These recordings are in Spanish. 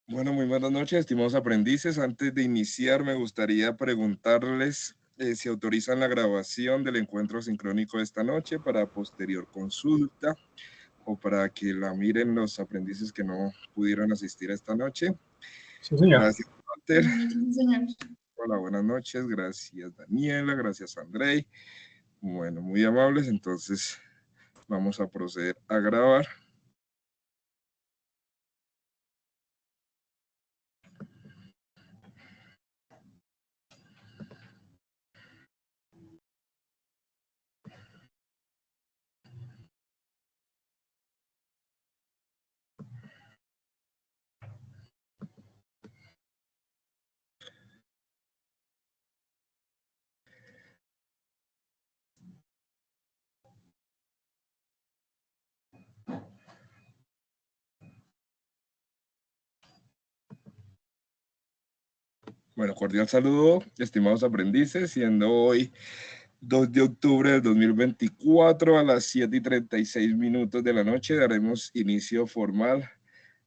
Bueno, muy buenas noches, estimados aprendices. Antes de iniciar, me gustaría preguntarles si autorizan la grabación del encuentro sincrónico de esta noche para posterior consulta o para que la miren los aprendices que no pudieron asistir esta noche. Sí, señor. Gracias, Walter. Sí, señor. Hola, buenas noches. Gracias, Daniela. Gracias, Andrei. Bueno, muy amables. Entonces, vamos a proceder a grabar. Bueno, cordial saludo, estimados aprendices, siendo hoy 2 de octubre del 2024 a las 7:36 de la noche, daremos inicio formal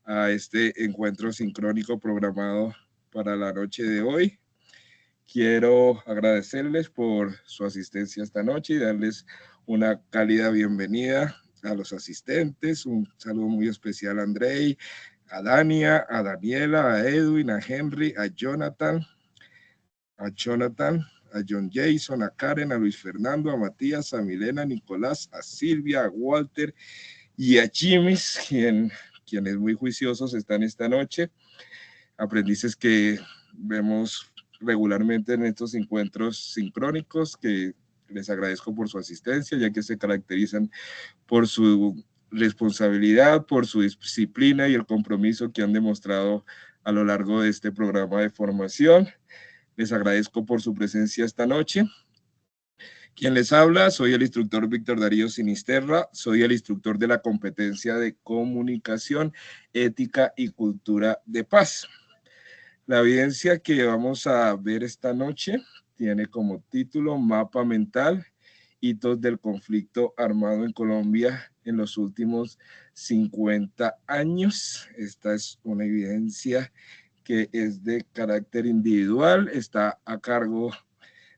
a este encuentro sincrónico programado para la noche de hoy. Quiero agradecerles por su asistencia esta noche y darles una cálida bienvenida a los asistentes. Un saludo muy especial a Andrei, a Dania, a Daniela, a Edwin, a Henry, a Jonathan, a John Jason, a Karen, a Luis Fernando, a Matías, a Milena, a Nicolás, a Silvia, a Walter y a Jimis, quienes muy juiciosos están esta noche. Aprendices que vemos regularmente en estos encuentros sincrónicos, que les agradezco por su asistencia, ya que se caracterizan por su responsabilidad, por su disciplina y el compromiso que han demostrado a lo largo de este programa de formación. Les agradezco por su presencia esta noche. Quien les habla, soy el instructor Víctor Darío Sinisterra, soy el instructor de la competencia de comunicación, ética y cultura de paz. La evidencia que vamos a ver esta noche tiene como título Mapa Mental, hitos del conflicto armado en Colombia en los últimos 50 años. Esta es una evidencia que es de carácter individual, está a cargo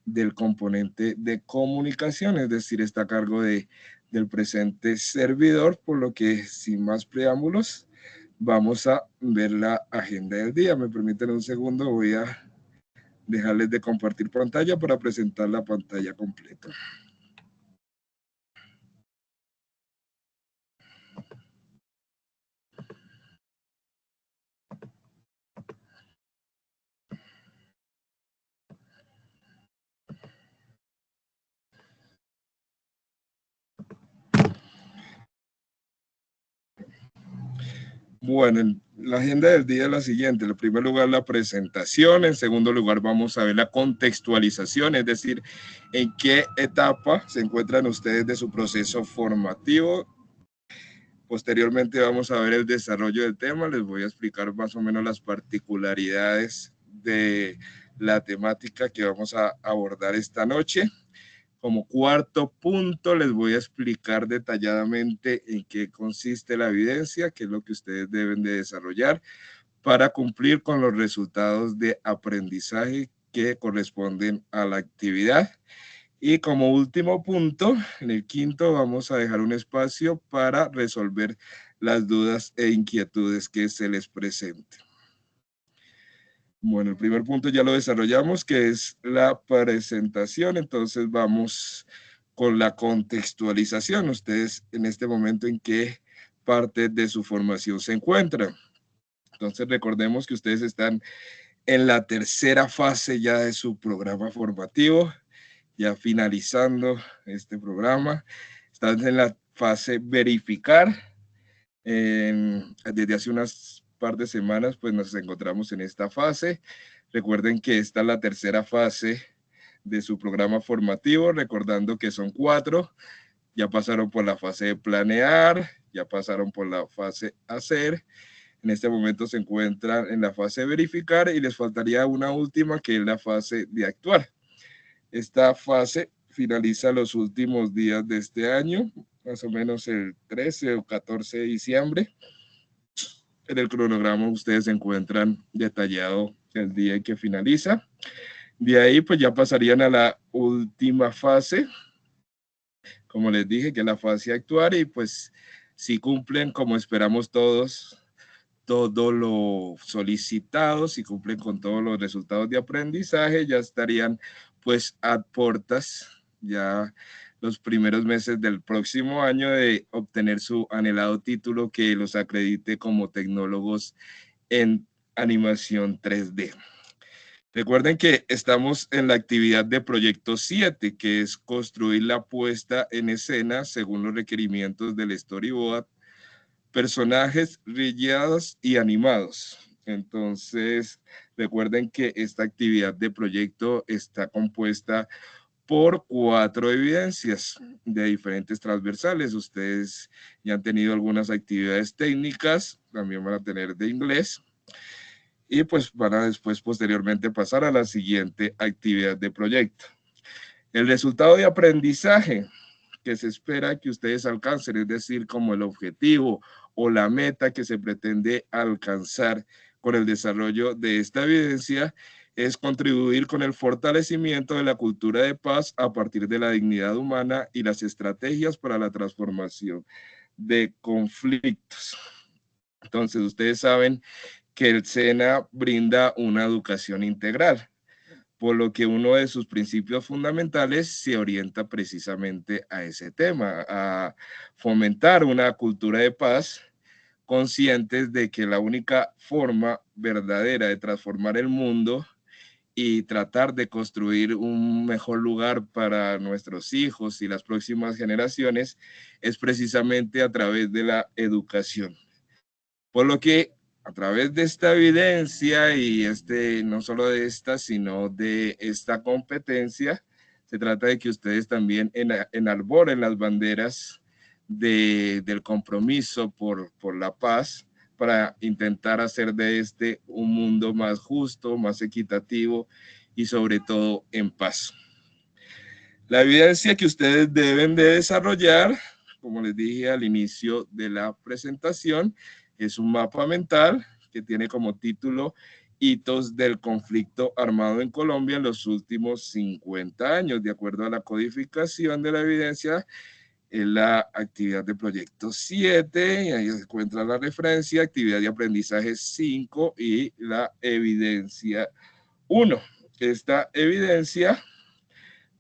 del componente de comunicación, es decir, está a cargo del presente servidor, por lo que sin más preámbulos, vamos a ver la agenda del día. Me permiten un segundo, voy a dejarles de compartir pantalla para presentar la pantalla completa. Bueno, la agenda del día es la siguiente. En primer lugar, la presentación. En segundo lugar, vamos a ver la contextualización, es decir, en qué etapa se encuentran ustedes de su proceso formativo. Posteriormente vamos a ver el desarrollo del tema. Les voy a explicar más o menos las particularidades de la temática que vamos a abordar esta noche. Como cuarto punto, les voy a explicar detalladamente en qué consiste la evidencia, qué es lo que ustedes deben de desarrollar para cumplir con los resultados de aprendizaje que corresponden a la actividad. Y como último punto, en el quinto, vamos a dejar un espacio para resolver las dudas e inquietudes que se les presenten. Bueno, el primer punto ya lo desarrollamos, que es la presentación. Entonces vamos con la contextualización. Ustedes en este momento, ¿en qué parte de su formación se encuentran? Entonces recordemos que ustedes están en la tercera fase ya de su programa formativo, ya finalizando este programa. Están en la fase verificar. Desde hace unas par de semanas, pues nos encontramos en esta fase. Recuerden que esta es la tercera fase de su programa formativo, recordando que son 4. Ya pasaron por la fase de planear, ya pasaron por la fase hacer. En este momento se encuentran en la fase de verificar y les faltaría una última, que es la fase de actuar. Esta fase finaliza los últimos días de este año, más o menos el 13 o 14 de diciembre. En el cronograma ustedes encuentran detallado el día en que finaliza. De ahí pues ya pasarían a la última fase, como les dije, que es la fase actuar, y pues si cumplen como esperamos todos todo lo solicitado, si cumplen con todos los resultados de aprendizaje, ya estarían pues a puertas ya los primeros meses del próximo año de obtener su anhelado título que los acredite como tecnólogos en animación 3D. Recuerden que estamos en la actividad de proyecto 7, que es construir la puesta en escena según los requerimientos del storyboard, personajes rillados y animados. Entonces, recuerden que esta actividad de proyecto está compuesta por 4 evidencias de diferentes transversales. Ustedes ya han tenido algunas actividades técnicas, también van a tener de inglés, y pues van a después posteriormente pasar a la siguiente actividad de proyecto. El resultado de aprendizaje que se espera que ustedes alcancen, es decir, como el objetivo o la meta que se pretende alcanzar con el desarrollo de esta evidencia, es contribuir con el fortalecimiento de la cultura de paz a partir de la dignidad humana y las estrategias para la transformación de conflictos. Entonces, ustedes saben que el SENA brinda una educación integral, por lo que uno de sus principios fundamentales se orienta precisamente a ese tema, a fomentar una cultura de paz, conscientes de que la única forma verdadera de transformar el mundo y tratar de construir un mejor lugar para nuestros hijos y las próximas generaciones es precisamente a través de la educación. Por lo que a través de esta evidencia y no solo de esta, sino de esta competencia, se trata de que ustedes también enarboren las banderas del compromiso por la paz para intentar hacer de un mundo más justo, más equitativo y sobre todo en paz. La evidencia que ustedes deben de desarrollar, como les dije al inicio de la presentación, es un mapa mental que tiene como título Hitos del conflicto armado en Colombia en los últimos 50 años. De acuerdo a la codificación de la evidencia, en la actividad de proyecto 7, y ahí se encuentra la referencia, actividad de aprendizaje 5 y la evidencia 1. Esta evidencia,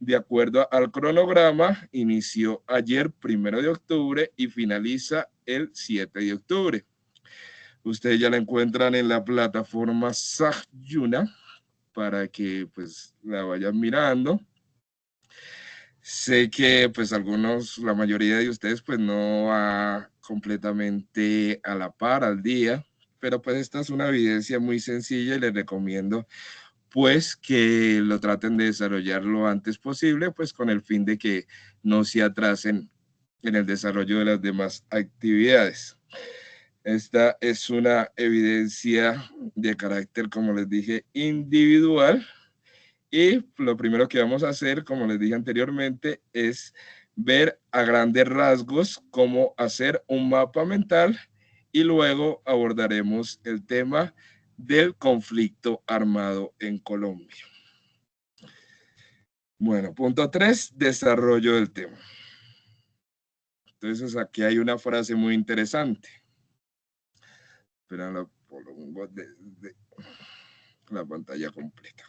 de acuerdo al cronograma, inició ayer 1 de octubre y finaliza el 7 de octubre. Ustedes ya la encuentran en la plataforma Sahyuna para que pues la vayan mirando. Sé que pues algunos, la mayoría de ustedes pues no va completamente a la par al día, pero pues esta es una evidencia muy sencilla y les recomiendo pues que lo traten de desarrollar lo antes posible, pues con el fin de que no se atrasen en el desarrollo de las demás actividades. Esta es una evidencia de carácter, como les dije, individual. Y lo primero que vamos a hacer, como les dije anteriormente, es ver a grandes rasgos cómo hacer un mapa mental y luego abordaremos el tema del conflicto armado en Colombia. Bueno, punto 3, desarrollo del tema. Entonces aquí hay una frase muy interesante. Espera, la pongo desde la pantalla completa.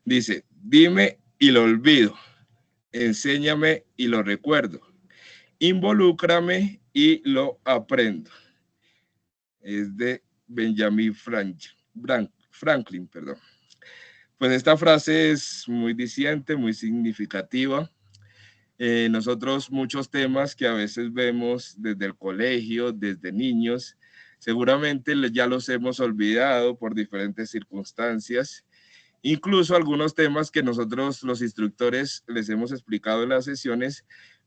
Dice, dime y lo olvido, enséñame y lo recuerdo, involúcrame y lo aprendo. Es de Benjamin Franklin, perdón. Pues esta frase es muy diciente, muy significativa. Nosotros muchos temas que a veces vemos desde el colegio, desde niños, seguramente ya los hemos olvidado por diferentes circunstancias. Incluso algunos temas que nosotros los instructores les hemos explicado en las sesiones,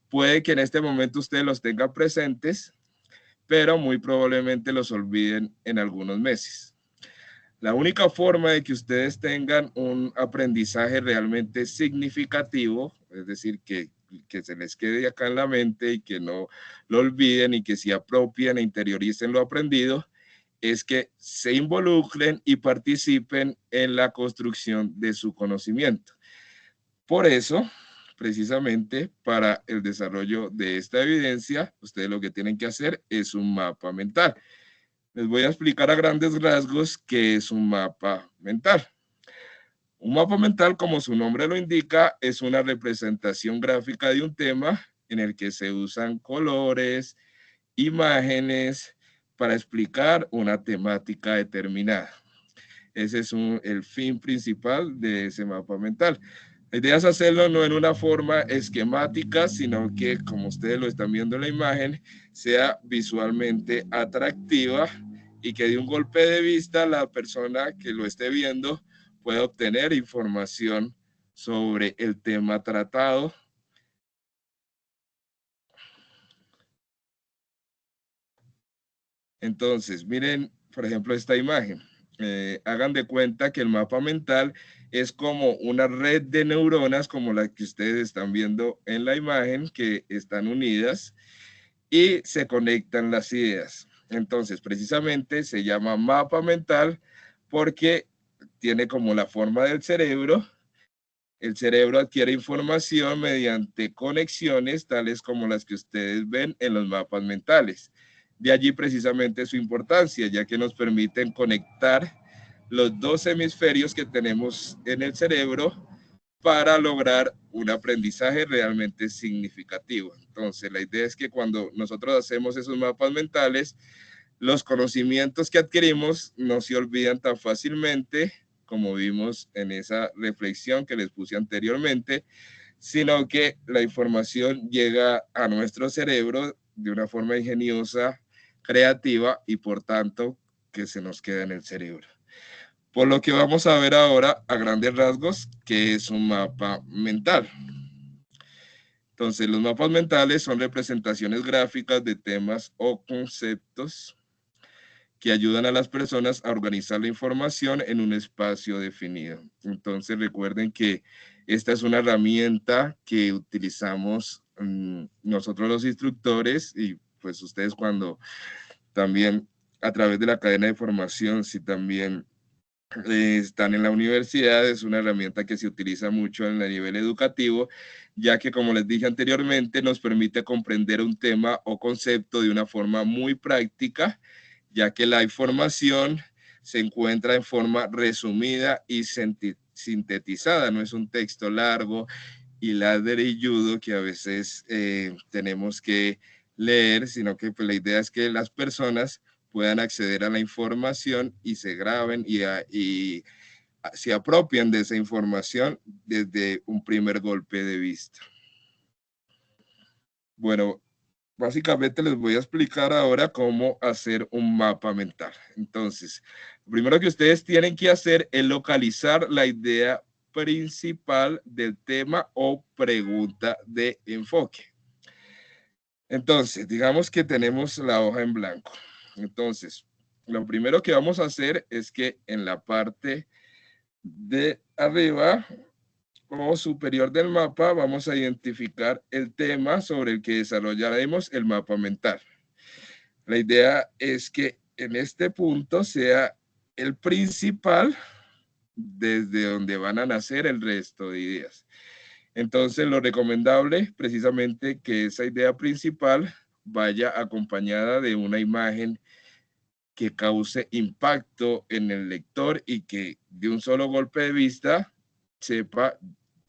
puede que en este momento ustedes los tengan presentes, pero muy probablemente los olviden en algunos meses. La única forma de que ustedes tengan un aprendizaje realmente significativo, es decir, que se les quede acá en la mente y que no lo olviden y que se apropien e interioricen lo aprendido, es que se involucren y participen en la construcción de su conocimiento. Por eso, precisamente para el desarrollo de esta evidencia, ustedes lo que tienen que hacer es un mapa mental. Les voy a explicar a grandes rasgos qué es un mapa mental. Un mapa mental, como su nombre lo indica, es una representación gráfica de un tema en el que se usan colores, imágenes para explicar una temática determinada. Ese es el fin principal de ese mapa mental. La idea es hacerlo no en una forma esquemática, sino que, como ustedes lo están viendo en la imagen, sea visualmente atractiva y que de un golpe de vista la persona que lo esté viendo pueda obtener información sobre el tema tratado. Entonces, miren, por ejemplo, esta imagen. Hagan de cuenta que el mapa mental es como una red de neuronas como la que ustedes están viendo en la imagen, que están unidas y se conectan las ideas. Entonces, precisamente se llama mapa mental porque tiene como la forma del cerebro. El cerebro adquiere información mediante conexiones tales como las que ustedes ven en los mapas mentales. De allí precisamente su importancia, ya que nos permiten conectar los dos hemisferios que tenemos en el cerebro para lograr un aprendizaje realmente significativo. Entonces, la idea es que cuando nosotros hacemos esos mapas mentales, los conocimientos que adquirimos no se olvidan tan fácilmente como vimos en esa reflexión que les puse anteriormente, sino que la información llega a nuestro cerebro de una forma ingeniosa, creativa y por tanto que se nos queda en el cerebro. Por lo que vamos a ver ahora a grandes rasgos qué es un mapa mental. Entonces, los mapas mentales son representaciones gráficas de temas o conceptos que ayudan a las personas a organizar la información en un espacio definido. Entonces recuerden que esta es una herramienta que utilizamos nosotros los instructores y pues ustedes cuando también a través de la cadena de formación, si también están en la universidad, es una herramienta que se utiliza mucho en el nivel educativo, ya que como les dije anteriormente, nos permite comprender un tema o concepto de una forma muy práctica, ya que la información se encuentra en forma resumida y sintetizada, no es un texto largo y ladrilludo que a veces tenemos que leer, sino que pues, la idea es que las personas puedan acceder a la información y se graben y se apropian de esa información desde un primer golpe de vista. Bueno, básicamente les voy a explicar ahora cómo hacer un mapa mental. Entonces, lo primero que ustedes tienen que hacer es localizar la idea principal del tema o pregunta de enfoque. Entonces, digamos que tenemos la hoja en blanco. Entonces, lo primero que vamos a hacer es que en la parte de arriba o superior del mapa vamos a identificar el tema sobre el que desarrollaremos el mapa mental. La idea es que en este punto sea el principal desde donde van a nacer el resto de ideas. Entonces, lo recomendable precisamente que esa idea principal vaya acompañada de una imagen que cause impacto en el lector y que de un solo golpe de vista sepa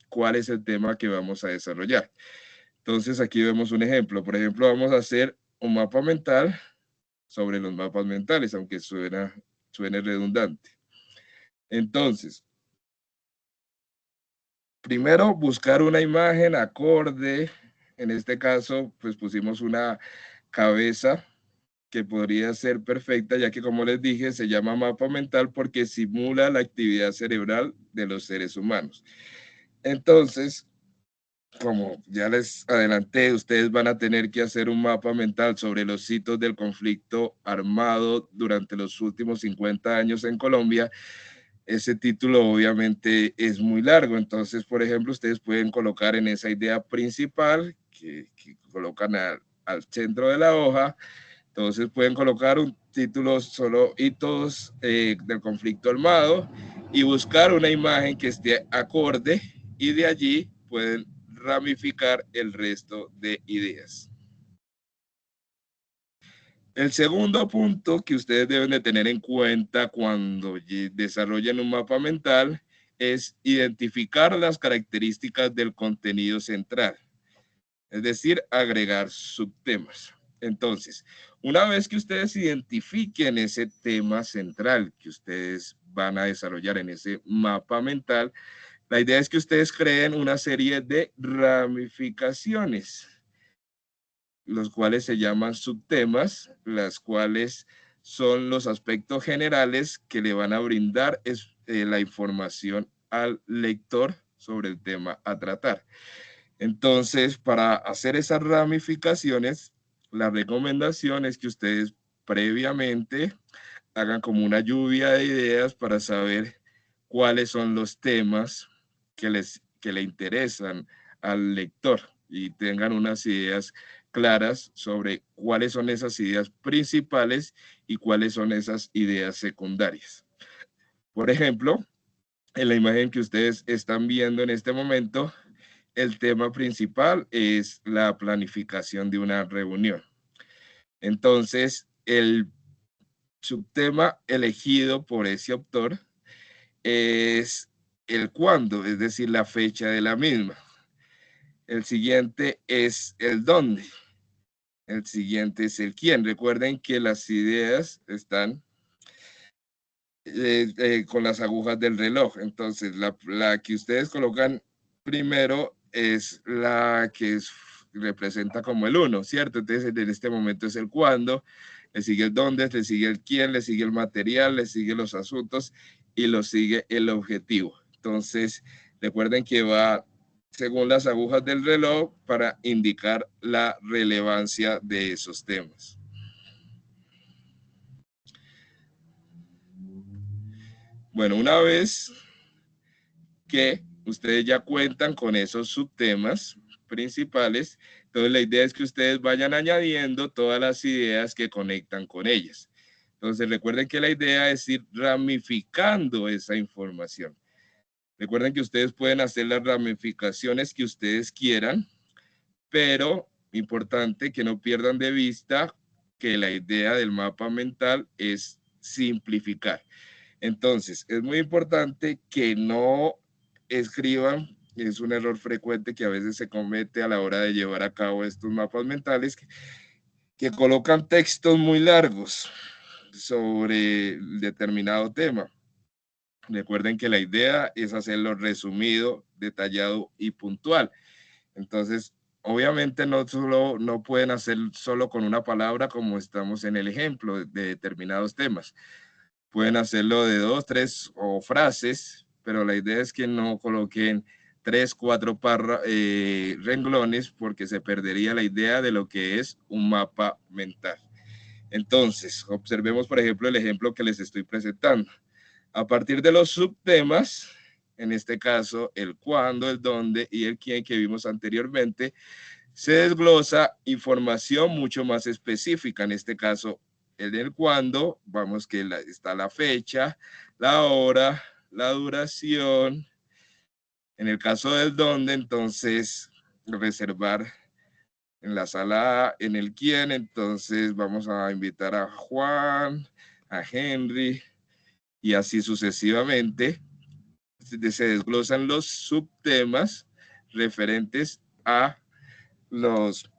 cuál es el tema que vamos a desarrollar. Entonces, aquí vemos un ejemplo. Por ejemplo, vamos a hacer un mapa mental sobre los mapas mentales, aunque suene redundante. Entonces, primero buscar una imagen acorde. En este caso, pues pusimos una cabeza que podría ser perfecta, ya que como les dije, se llama mapa mental porque simula la actividad cerebral de los seres humanos. Entonces, como ya les adelanté, ustedes van a tener que hacer un mapa mental sobre los hitos del conflicto armado durante los últimos 50 años en Colombia. Ese título obviamente es muy largo, entonces, por ejemplo, ustedes pueden colocar en esa idea principal que colocan al centro de la hoja, Entonces pueden colocar un título solo hitos del conflicto armado y buscar una imagen que esté acorde y de allí pueden ramificar el resto de ideas. El segundo punto que ustedes deben de tener en cuenta cuando desarrollen un mapa mental es identificar las características del contenido central, es decir, agregar subtemas. Entonces, una vez que ustedes identifiquen ese tema central que ustedes van a desarrollar en ese mapa mental, la idea es que ustedes creen una serie de ramificaciones, los cuales se llaman subtemas, las cuales son los aspectos generales que le van a brindar la información al lector sobre el tema a tratar. Entonces, para hacer esas ramificaciones, la recomendación es que ustedes previamente hagan como una lluvia de ideas para saber cuáles son los temas que le interesan al lector y tengan unas ideas claras sobre cuáles son esas ideas principales y cuáles son esas ideas secundarias. Por ejemplo, en la imagen que ustedes están viendo en este momento, el tema principal es la planificación de una reunión. Entonces, el subtema elegido por ese autor es el cuándo, es decir, la fecha de la misma. El siguiente es el dónde. El siguiente es el quién. Recuerden que las ideas están con las agujas del reloj. Entonces, la que ustedes colocan primero es la que representa como el 1, ¿cierto? Entonces, en este momento es el cuándo, le sigue el dónde, le sigue el quién, le sigue el material, le sigue los asuntos y lo sigue el objetivo. Entonces, recuerden que va según las agujas del reloj para indicar la relevancia de esos temas. Bueno, una vez que ustedes ya cuentan con esos subtemas principales, entonces la idea es que ustedes vayan añadiendo todas las ideas que conectan con ellas. Entonces recuerden que la idea es ir ramificando esa información. Recuerden que ustedes pueden hacer las ramificaciones que ustedes quieran, pero importante que no pierdan de vista que la idea del mapa mental es simplificar. Entonces, es muy importante que no escriban, es un error frecuente que a veces se comete a la hora de llevar a cabo estos mapas mentales, que colocan textos muy largos sobre determinado tema. Recuerden que la idea es hacerlo resumido, detallado y puntual. Entonces, obviamente no pueden hacer solo con una palabra como estamos en el ejemplo de determinados temas. Pueden hacerlo de 2, 3 o frases, pero la idea es que no coloquen 3, 4 renglones porque se perdería la idea de lo que es un mapa mental. Entonces, observemos, por ejemplo, el ejemplo que les estoy presentando. A partir de los subtemas, en este caso, el cuándo, el dónde y el quién que vimos anteriormente, se desglosa información mucho más específica. En este caso, el del cuándo, vamos que está la fecha, la hora, la duración. En el caso del dónde, entonces, reservar en la sala A, en el quién, entonces vamos a invitar a Juan, a Henry y así sucesivamente. Se desglosan los subtemas referentes a los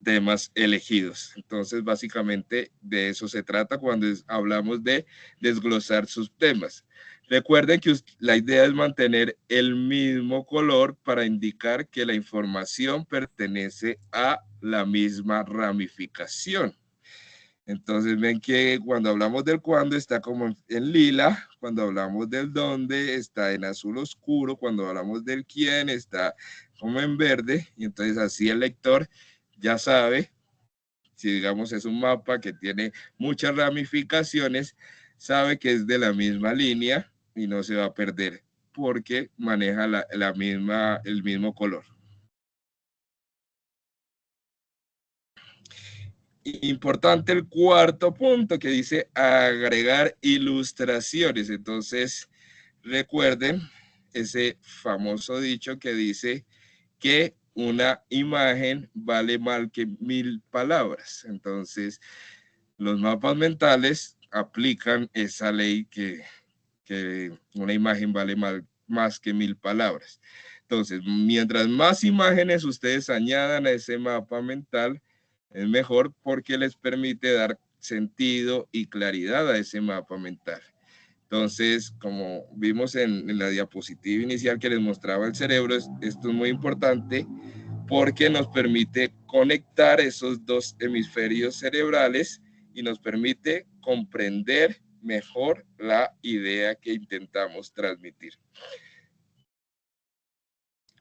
temas elegidos. Entonces, básicamente de eso se trata cuando hablamos de desglosar sus temas. Recuerden que la idea es mantener el mismo color para indicar que la información pertenece a la misma ramificación. Entonces ven que cuando hablamos del cuándo está como en lila, cuando hablamos del dónde está en azul oscuro, cuando hablamos del quién está como en verde, y entonces así el lector ya sabe, si digamos es un mapa que tiene muchas ramificaciones, sabe que es de la misma línea y no se va a perder porque maneja el mismo color. Importante el cuarto punto que dice agregar ilustraciones. Entonces, recuerden ese famoso dicho que dice que una imagen vale más que 1000 palabras. Entonces, los mapas mentales aplican esa ley que una imagen vale más que 1000 palabras. Entonces, mientras más imágenes ustedes añadan a ese mapa mental, es mejor porque les permite dar sentido y claridad a ese mapa mental. Entonces, como vimos en la diapositiva inicial que les mostraba el cerebro, esto es muy importante porque nos permite conectar esos dos hemisferios cerebrales y nos permite comprender mejor la idea que intentamos transmitir.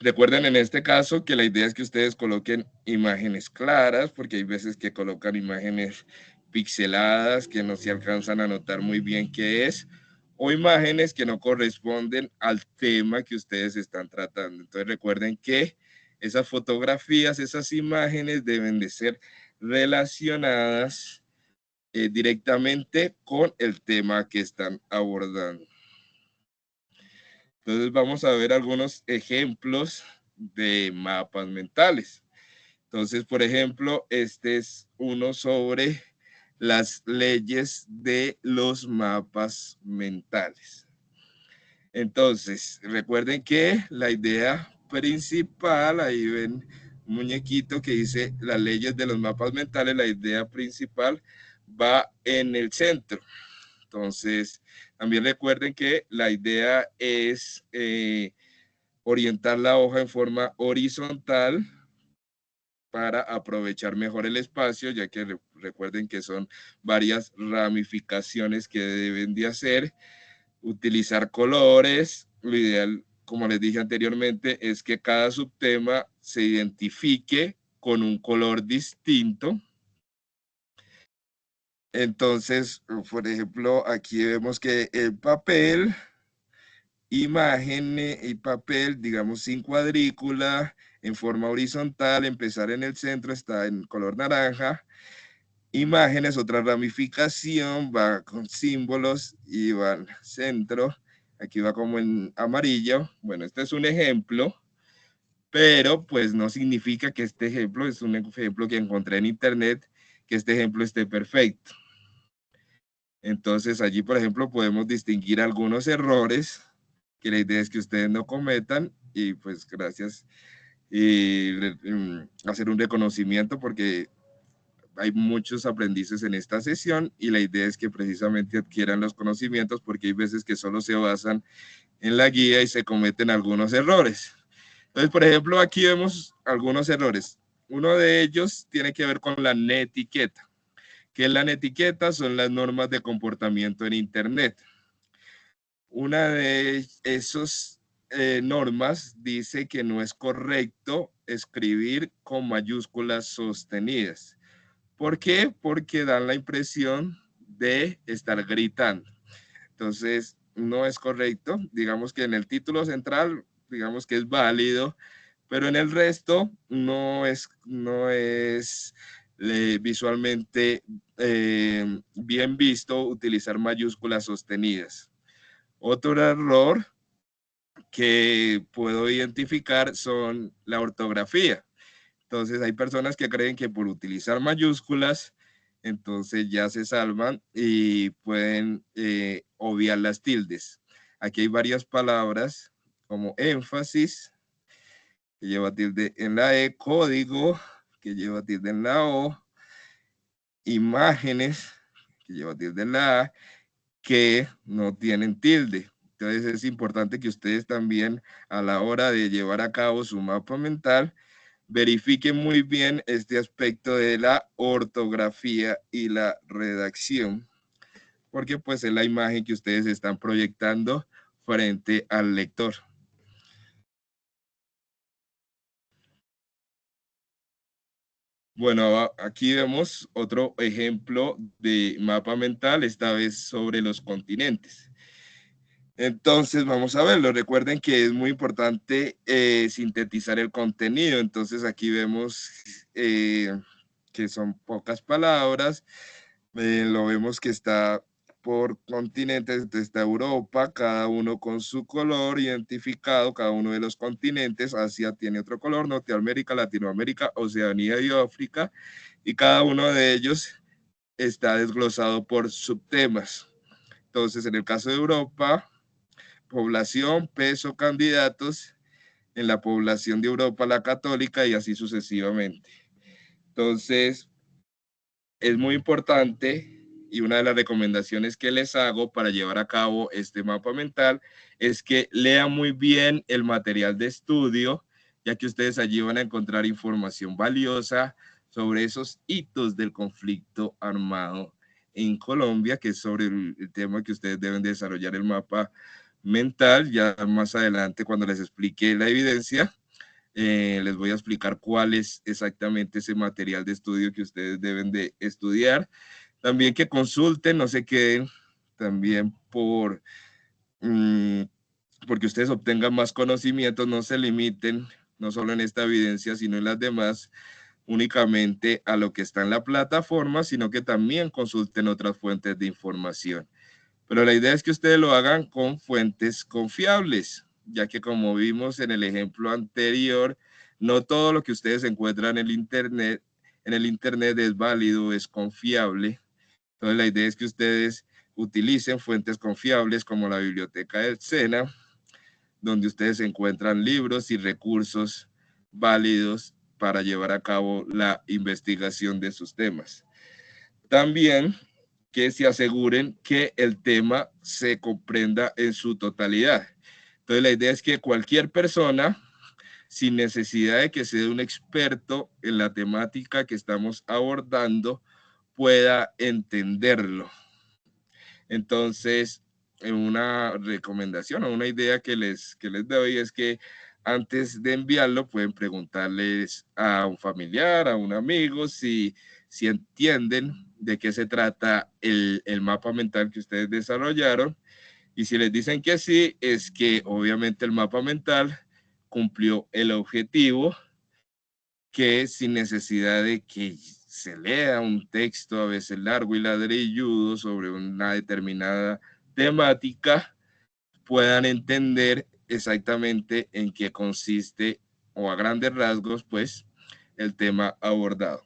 Recuerden en este caso que la idea es que ustedes coloquen imágenes claras, porque hay veces que colocan imágenes pixeladas que no se alcanzan a notar muy bien qué es, o imágenes que no corresponden al tema que ustedes están tratando. Entonces recuerden que esas fotografías, esas imágenes deben de ser relacionadas directamente con el tema que están abordando. Entonces vamos a ver algunos ejemplos de mapas mentales. Entonces, por ejemplo, este es uno sobre las leyes de los mapas mentales. Entonces, recuerden que la idea principal, ahí ven un muñequito que dice las leyes de los mapas mentales, la idea principal va en el centro. Entonces, también recuerden que la idea es orientar la hoja en forma horizontal para aprovechar mejor el espacio, ya que recuerden que son varias ramificaciones que deben de hacer, utilizar colores, lo ideal, como les dije anteriormente, es que cada subtema se identifique con un color distinto. Entonces, por ejemplo, aquí vemos que el papel, imagen y papel, digamos sin cuadrícula, en forma horizontal, empezar en el centro, está en color naranja. Imágenes, otra ramificación, va con símbolos y va al centro. Aquí va como en amarillo. Bueno, este es un ejemplo, pero pues no significa que este ejemplo es un ejemplo que encontré en internet, que este ejemplo esté perfecto. Entonces allí, por ejemplo, podemos distinguir algunos errores que la idea es que ustedes no cometan y pues gracias y hacer un reconocimiento porque hay muchos aprendices en esta sesión y la idea es que precisamente adquieran los conocimientos porque hay veces que solo se basan en la guía y se cometen algunos errores. Entonces, por ejemplo, aquí vemos algunos errores. Uno de ellos tiene que ver con la netiqueta. ¿Qué es la netiqueta? Son las normas de comportamiento en Internet. Una de esas normas dice que no es correcto escribir con mayúsculas sostenidas. ¿Por qué? Porque dan la impresión de estar gritando. Entonces, no es correcto. Digamos que en el título central, digamos que es válido, pero en el resto no es visualmente bien visto utilizar mayúsculas sostenidas. Otro error que puedo identificar son la ortografía. Entonces hay personas que creen que por utilizar mayúsculas, entonces ya se salvan y pueden obviar las tildes. Aquí hay varias palabras como énfasis, que lleva tilde en la E, código, que lleva tilde en la O, imágenes, que lleva tilde en la A, que no tienen tilde. Entonces es importante que ustedes también a la hora de llevar a cabo su mapa mental verifiquen muy bien este aspecto de la ortografía y la redacción, porque pues es la imagen que ustedes están proyectando frente al lector. Bueno, aquí vemos otro ejemplo de mapa mental, esta vez sobre los continentes. Entonces, vamos a verlo. Recuerden que es muy importante sintetizar el contenido. Entonces, aquí vemos que son pocas palabras. Lo vemos que está por continentes, está Europa, cada uno con su color identificado, cada uno de los continentes. Asia tiene otro color, Norteamérica, Latinoamérica, Oceanía y África, y cada uno de ellos está desglosado por subtemas. Entonces, en el caso de Europa, población, peso, candidatos. En la población de Europa, la católica, y así sucesivamente. Entonces, es muy importante, y una de las recomendaciones que les hago para llevar a cabo este mapa mental es que lean muy bien el material de estudio, ya que ustedes allí van a encontrar información valiosa sobre esos hitos del conflicto armado en Colombia, que es sobre el tema que ustedes deben desarrollar el mapa mental. Ya más adelante, cuando les explique la evidencia, les voy a explicar cuál es exactamente ese material de estudio que ustedes deben de estudiar. También que consulten, no se queden también porque ustedes obtengan más conocimientos, no se limiten, no solo en esta evidencia, sino en las demás, únicamente a lo que está en la plataforma, sino que también consulten otras fuentes de información. Pero la idea es que ustedes lo hagan con fuentes confiables, ya que como vimos en el ejemplo anterior, no todo lo que ustedes encuentran en el internet es válido, es confiable. Entonces la idea es que ustedes utilicen fuentes confiables como la biblioteca del SENA, donde ustedes encuentran libros y recursos válidos para llevar a cabo la investigación de sus temas. También que se aseguren que el tema se comprenda en su totalidad. Entonces la idea es que cualquier persona, sin necesidad de que sea un experto en la temática que estamos abordando, pueda entenderlo. Entonces, una recomendación o una idea que les doy es que antes de enviarlo pueden preguntarles a un familiar, a un amigo, si entienden de qué se trata el mapa mental que ustedes desarrollaron. Y si les dicen que sí, es que obviamente el mapa mental cumplió el objetivo, que sin necesidad de que se lea un texto a veces largo y ladrilludo sobre una determinada temática, puedan entender exactamente en qué consiste o a grandes rasgos, pues, el tema abordado.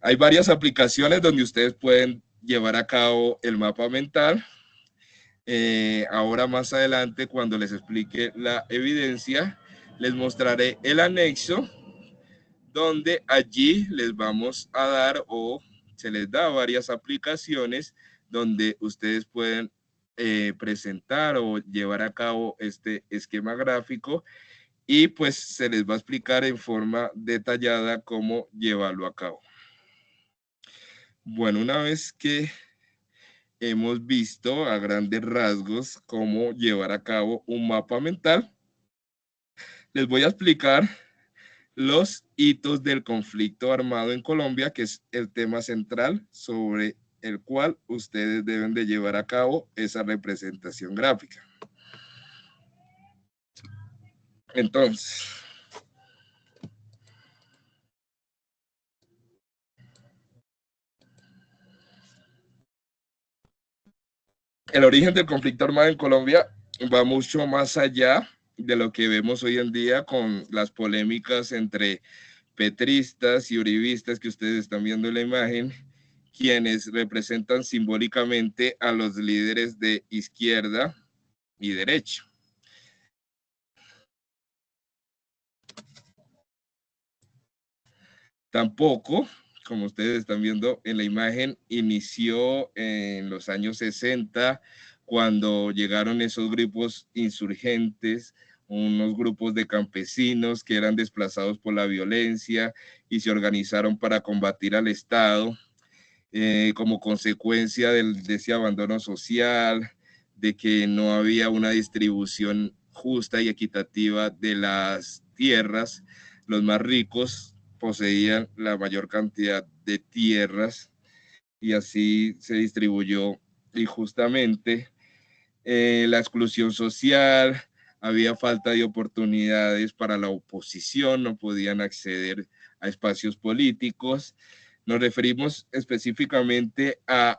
Hay varias aplicaciones donde ustedes pueden llevar a cabo el mapa mental. Ahora más adelante, cuando les explique la evidencia, les mostraré el anexo donde allí les vamos a dar o se les da varias aplicaciones donde ustedes pueden presentar o llevar a cabo este esquema gráfico y pues se les va a explicar en forma detallada cómo llevarlo a cabo. Bueno, una vez que hemos visto a grandes rasgos cómo llevar a cabo un mapa mental, les voy a explicar los hitos del conflicto armado en Colombia, que es el tema central sobre el cual ustedes deben de llevar a cabo esa representación gráfica. Entonces, el origen del conflicto armado en Colombia va mucho más allá de lo que vemos hoy en día con las polémicas entre petristas y uribistas que ustedes están viendo en la imagen, quienes representan simbólicamente a los líderes de izquierda y derecha. Tampoco, como ustedes están viendo en la imagen, inició en los años 60, cuando llegaron esos grupos insurgentes, unos grupos de campesinos que eran desplazados por la violencia y se organizaron para combatir al Estado, como consecuencia de ese abandono social, de que no había una distribución justa y equitativa de las tierras. Los más ricos poseían la mayor cantidad de tierras y así se distribuyó injustamente. La exclusión social, había falta de oportunidades para la oposición, no podían acceder a espacios políticos. Nos referimos específicamente al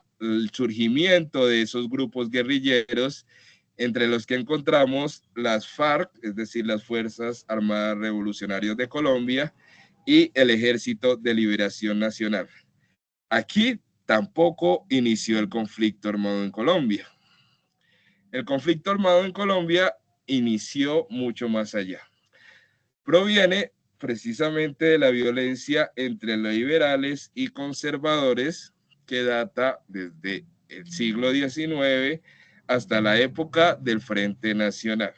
surgimiento de esos grupos guerrilleros, entre los que encontramos las FARC, es decir, las Fuerzas Armadas Revolucionarias de Colombia, y el Ejército de Liberación Nacional. Aquí tampoco inició el conflicto armado en Colombia. El conflicto armado en Colombia inició mucho más allá. Proviene precisamente de la violencia entre los liberales y conservadores que data desde el siglo XIX hasta la época del Frente Nacional.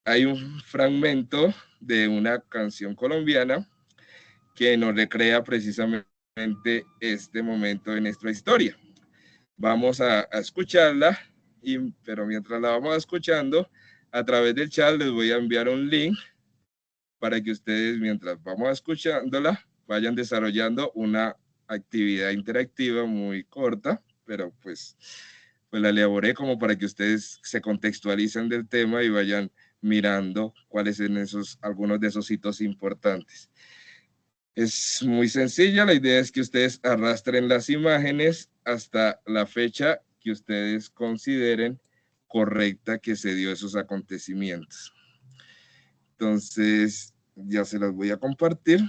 Hay un fragmento de una canción colombiana que nos recrea precisamente este momento de nuestra historia. Vamos a escucharla, pero mientras la vamos escuchando, a través del chat les voy a enviar un link para que ustedes, mientras vamos escuchándola, vayan desarrollando una actividad interactiva muy corta, pero pues la elaboré como para que ustedes se contextualicen del tema y vayan mirando cuáles son algunos de esos hitos importantes. Es muy sencilla, la idea es que ustedes arrastren las imágenes hasta la fecha que ustedes consideren correcta que se dio esos acontecimientos. Entonces, ya se las voy a compartir.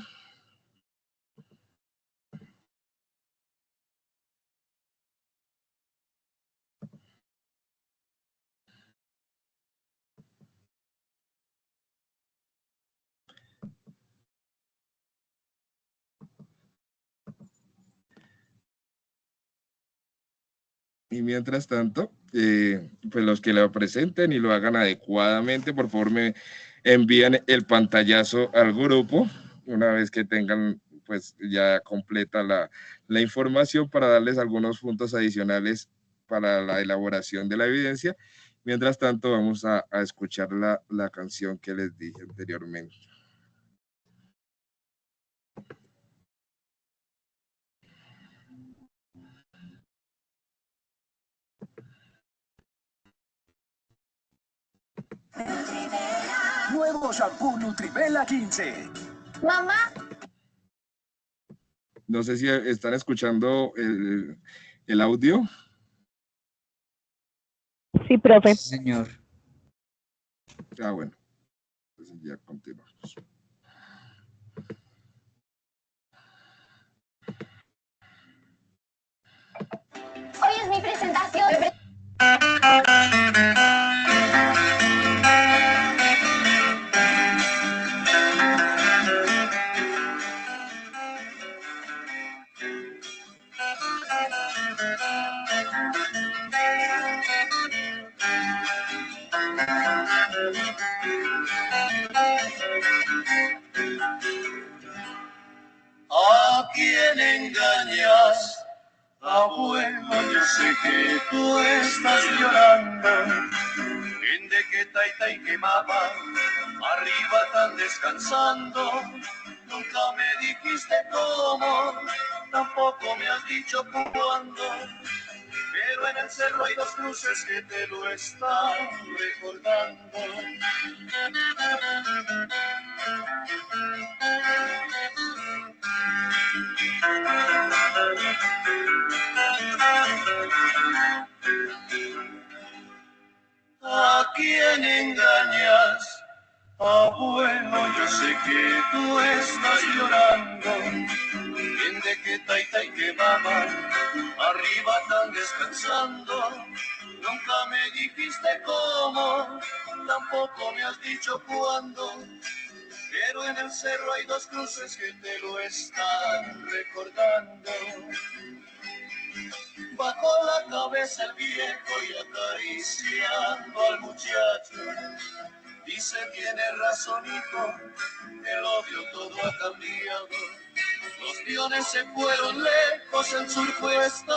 Y mientras tanto, pues los que la presenten y lo hagan adecuadamente, por favor me envían el pantallazo al grupo una vez que tengan pues ya completa la información para darles algunos puntos adicionales para la elaboración de la evidencia. Mientras tanto, vamos a escuchar la canción que les dije anteriormente. Nuevo shampoo Nutrivela 15. Mamá. No sé si están escuchando el audio. Sí, profe. Sí, señor. Ah, bueno. Entonces ya continuamos. Hoy es mi presentación. ¿A quién engañas? Abuelo, yo sé que tú estás llorando. En de que Taita y quemaba, arriba tan descansando. Nunca me dijiste cómo, tampoco me has dicho cuándo. Pero en el cerro hay dos cruces que te lo están recordando. ¿A quién engañas? Abuelo, yo sé que tú estás llorando. En de que Taita y que mamá, arriba tan descansando. Nunca me dijiste cómo, tampoco me has dicho cuándo. Pero en el cerro hay dos cruces que te lo están recordando. Bajó la cabeza el viejo y acariciando al muchacho. Dice, tiene razón, hijo, el odio todo ha cambiado. Los peones se fueron lejos, el surco está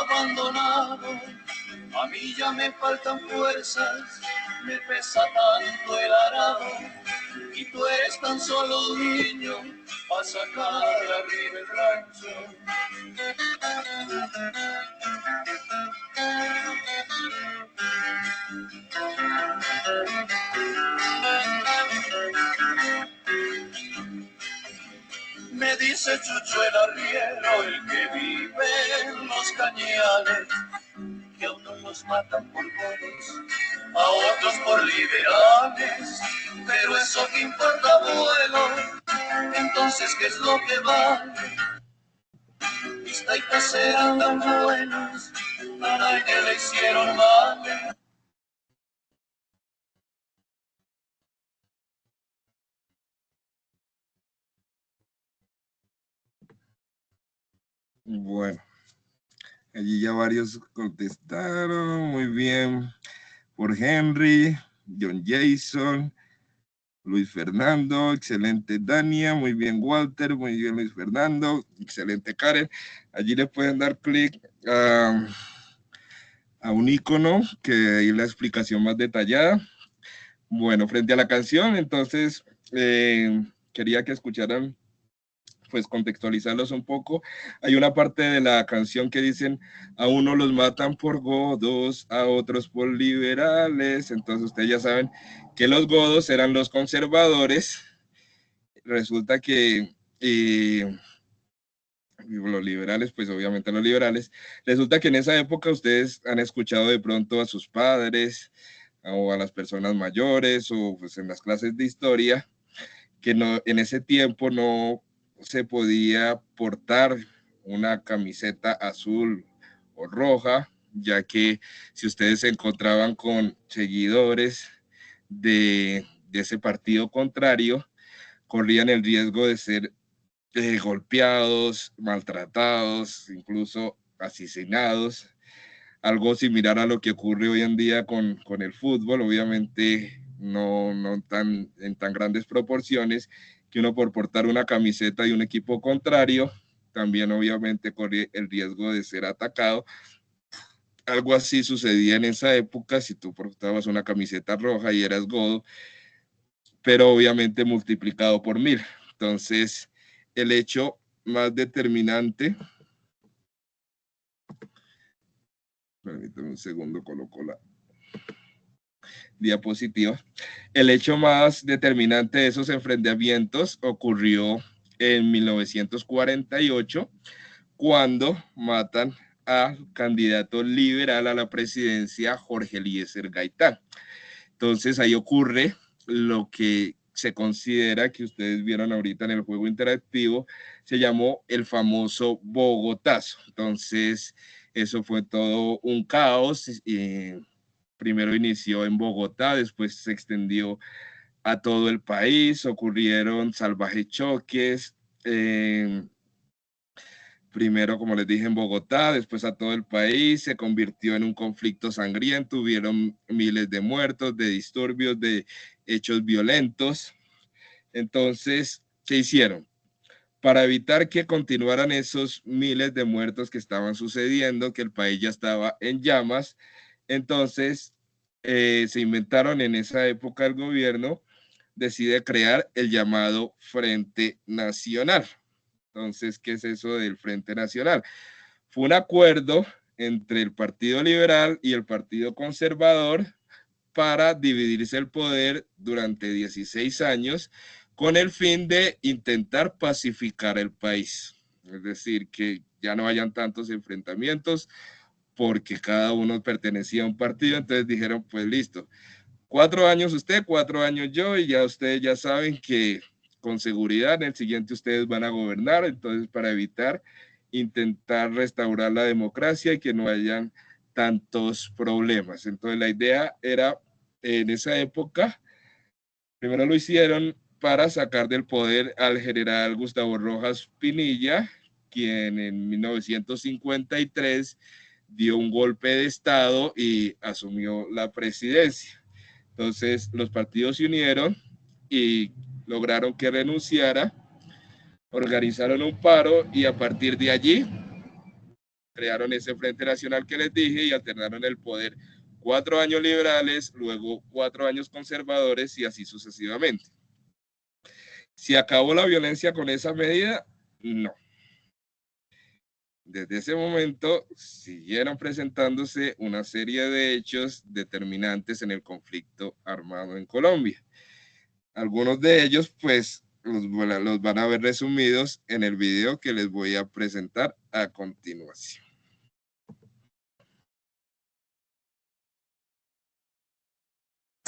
abandonado. A mí ya me faltan fuerzas, me pesa tanto el arado. Y tú eres tan solo un niño, para sacar arriba el rancho. dice Chucho el arriero, el que vive en los cañales, que a unos los matan por godos, a otros por liberales, pero eso que importa, abuelo, entonces ¿qué es lo que vale? Mis taitas eran tan buenos, a nadie le hicieron mal. Bueno, allí ya varios contestaron, muy bien. Por Henry, John Jason, Luis Fernando, excelente Dania, muy bien Walter, muy bien Luis Fernando, excelente Karen. Allí le pueden dar clic a un icono que hay la explicación más detallada. Bueno, frente a la canción, entonces quería que escucharan, pues contextualizarlos un poco. Hay una parte de la canción que dicen, a uno los matan por godos, a otros por liberales. Entonces ustedes ya saben que los godos eran los conservadores. Resulta que los liberales, pues obviamente los liberales, resulta que en esa época ustedes han escuchado de pronto a sus padres o a las personas mayores o pues en las clases de historia, que no, en ese tiempo no se podía portar una camiseta azul o roja, ya que si ustedes se encontraban con seguidores de ese partido contrario, corrían el riesgo de ser golpeados, maltratados, incluso asesinados. Algo similar a lo que ocurre hoy en día con el fútbol, obviamente no tan, en tan grandes proporciones, que uno por portar una camiseta de un equipo contrario, también obviamente corre el riesgo de ser atacado. Algo así sucedía en esa época si tú portabas una camiseta roja y eras godo, pero obviamente multiplicado por 1000. Entonces, el hecho más determinante, permítame un segundo, coloco la diapositiva. El hecho más determinante de esos enfrentamientos ocurrió en 1948, cuando matan al candidato liberal a la presidencia, Jorge Eliezer Gaitán. Entonces ahí ocurre lo que se considera, que ustedes vieron ahorita en el juego interactivo, se llamó el famoso Bogotazo. Entonces eso fue todo un caos. Primero inició en Bogotá, después se extendió a todo el país, ocurrieron salvajes choques, primero, como les dije, en Bogotá, después a todo el país, se convirtió en un conflicto sangriento, hubieron miles de muertos, de disturbios, de hechos violentos. Entonces, ¿qué hicieron? Para evitar que continuaran esos miles de muertos que estaban sucediendo, que el país ya estaba en llamas, entonces se inventaron en esa época el gobierno, decide crear el llamado Frente Nacional. Entonces, ¿qué es eso del Frente Nacional? Fue un acuerdo entre el Partido Liberal y el Partido Conservador para dividirse el poder durante 16 años con el fin de intentar pacificar el país. Es decir, que ya no hayan tantos enfrentamientos porque cada uno pertenecía a un partido, entonces dijeron, pues listo, 4 años usted, 4 años yo, y ya ustedes ya saben que con seguridad en el siguiente ustedes van a gobernar, entonces para evitar intentar restaurar la democracia y que no hayan tantos problemas. Entonces la idea era, en esa época, primero lo hicieron para sacar del poder al general Gustavo Rojas Pinilla, quien en 1953 dio un golpe de Estado y asumió la presidencia. Entonces los partidos se unieron y lograron que renunciara, organizaron un paro y a partir de allí crearon ese Frente Nacional que les dije y alternaron el poder 4 años liberales, luego 4 años conservadores y así sucesivamente. ¿Se acabó la violencia con esa medida? No. Desde ese momento siguieron presentándose una serie de hechos determinantes en el conflicto armado en Colombia. Algunos de ellos, pues, los van a ver resumidos en el video que les voy a presentar a continuación.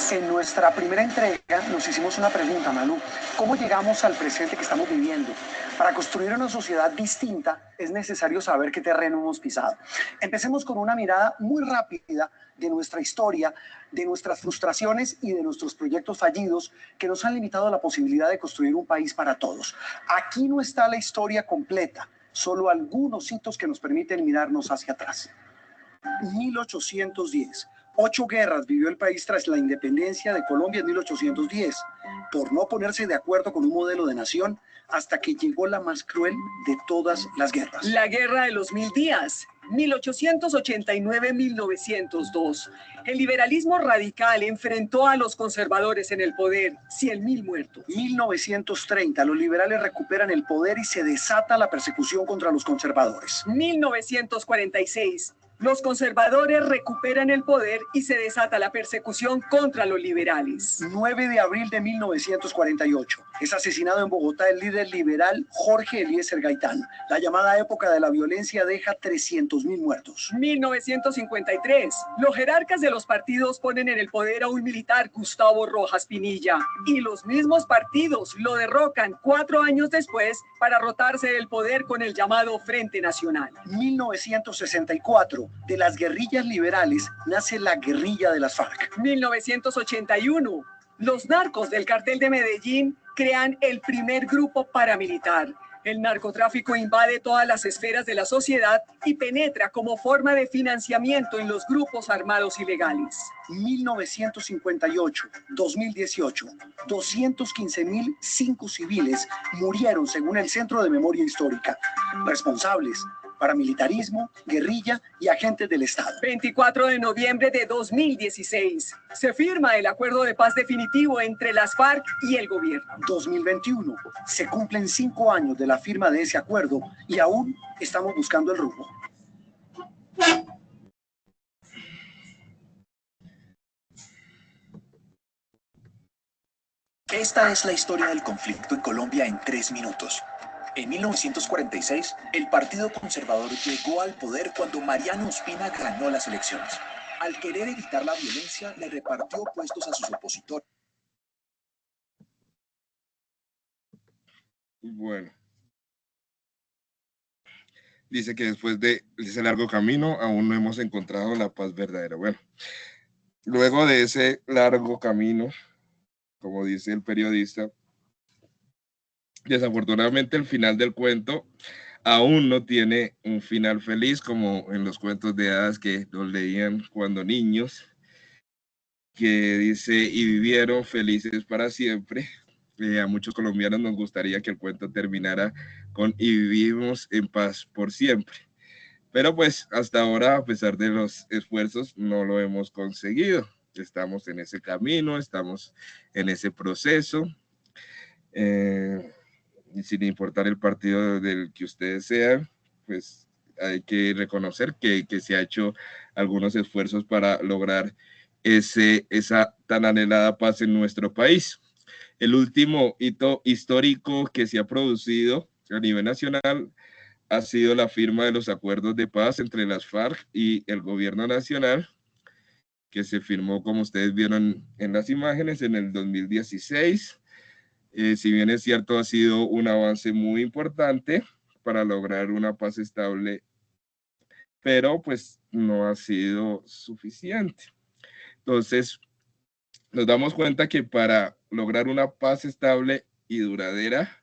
En nuestra primera entrega nos hicimos una pregunta, Malú. ¿Cómo llegamos al presente que estamos viviendo? Para construir una sociedad distinta es necesario saber qué terreno hemos pisado. Empecemos con una mirada muy rápida de nuestra historia, de nuestras frustraciones y de nuestros proyectos fallidos que nos han limitado la posibilidad de construir un país para todos. Aquí no está la historia completa, solo algunos hitos que nos permiten mirarnos hacia atrás. 1810. 8 guerras vivió el país tras la independencia de Colombia en 1810, por no ponerse de acuerdo con un modelo de nación, hasta que llegó la más cruel de todas las guerras. La Guerra de los 1000 días, 1889-1902. El liberalismo radical enfrentó a los conservadores en el poder, 100.000 muertos. 1930, los liberales recuperan el poder y se desata la persecución contra los conservadores. 1946. Los conservadores recuperan el poder y se desata la persecución contra los liberales. 9 de abril de 1948. Es asesinado en Bogotá el líder liberal Jorge Eliezer Gaitán. La llamada época de la violencia deja 300.000 muertos. 1953. Los jerarcas de los partidos ponen en el poder a un militar, Gustavo Rojas Pinilla. Y los mismos partidos lo derrocan 4 años después para rotarse del poder con el llamado Frente Nacional. 1964. De las guerrillas liberales nace la guerrilla de las FARC. 1981. Los narcos del cartel de Medellín crean el primer grupo paramilitar. El narcotráfico invade todas las esferas de la sociedad y penetra como forma de financiamiento en los grupos armados ilegales. 1958, 2018, 215.005 civiles murieron según el Centro de Memoria Histórica. Responsables: paramilitarismo, guerrilla y agentes del Estado. 24 de noviembre de 2016. Se firma el acuerdo de paz definitivo entre las FARC y el gobierno. 2021. Se cumplen 5 años de la firma de ese acuerdo y aún estamos buscando el rumbo. Esta es la historia del conflicto en Colombia en 3 minutos. En 1946, el Partido Conservador llegó al poder cuando Mariano Ospina ganó las elecciones. Al querer evitar la violencia, le repartió puestos a sus opositores. Bueno. Dice que después de ese largo camino, aún no hemos encontrado la paz verdadera. Bueno, luego de ese largo camino, como dice el periodista, desafortunadamente el final del cuento aún no tiene un final feliz como en los cuentos de hadas que los leían cuando niños, que dice, y vivieron felices para siempre. A muchos colombianos nos gustaría que el cuento terminara con y vivimos en paz por siempre. Pero pues hasta ahora, a pesar de los esfuerzos, no lo hemos conseguido. Estamos en ese camino, estamos en ese proceso. Y sin importar el partido del que ustedes sean, pues hay que reconocer que se ha hecho algunos esfuerzos para lograr esa tan anhelada paz en nuestro país. El último hito histórico que se ha producido a nivel nacional ha sido la firma de los acuerdos de paz entre las FARC y el gobierno nacional, que se firmó, como ustedes vieron en las imágenes, en el 2016. Si bien es cierto, ha sido un avance muy importante para lograr una paz estable, pero pues no ha sido suficiente. Entonces, nos damos cuenta que para lograr una paz estable y duradera,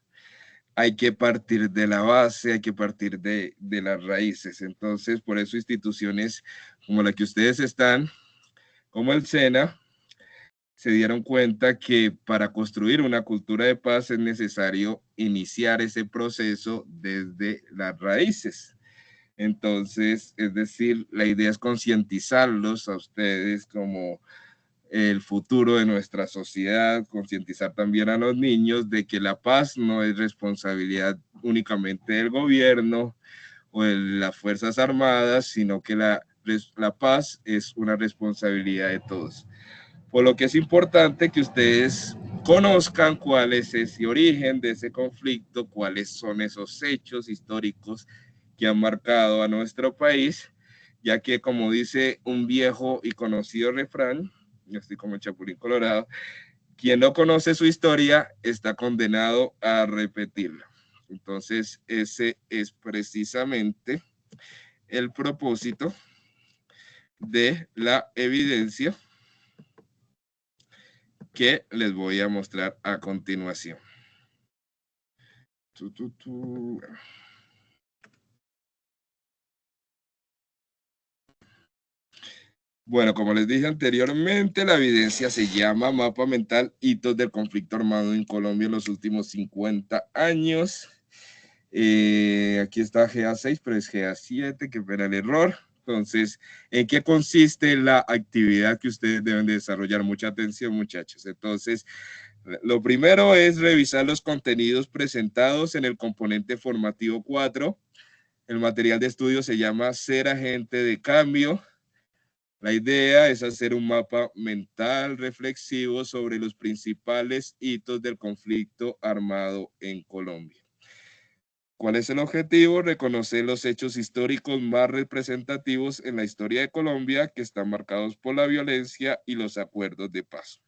hay que partir de la base, hay que partir de las raíces. Entonces, por eso instituciones como la que ustedes están, como el SENA, se dieron cuenta que para construir una cultura de paz es necesario iniciar ese proceso desde las raíces. Entonces, es decir, la idea es concientizarlos a ustedes como el futuro de nuestra sociedad, concientizar también a los niños de que la paz no es responsabilidad únicamente del gobierno o de las Fuerzas Armadas, sino que la paz es una responsabilidad de todos. Por lo que es importante que ustedes conozcan cuál es ese origen de ese conflicto, cuáles son esos hechos históricos que han marcado a nuestro país, ya que como dice un viejo y conocido refrán, yo estoy como Chapulín Colorado, quien no conoce su historia está condenado a repetirla. Entonces, ese es precisamente el propósito de la evidencia que les voy a mostrar a continuación. Bueno, como les dije anteriormente, la evidencia se llama Mapa Mental, Hitos del Conflicto Armado en Colombia en los últimos 50 años. Aquí está GA6, pero es GA7, que era el error. Entonces, ¿en qué consiste la actividad que ustedes deben de desarrollar? Mucha atención, muchachos. Entonces, lo primero es revisar los contenidos presentados en el componente formativo 4. El material de estudio se llama Ser Agente de Cambio. La idea es hacer un mapa mental reflexivo sobre los principales hitos del conflicto armado en Colombia. ¿Cuál es el objetivo? Reconocer los hechos históricos más representativos en la historia de Colombia que están marcados por la violencia y los acuerdos de paz.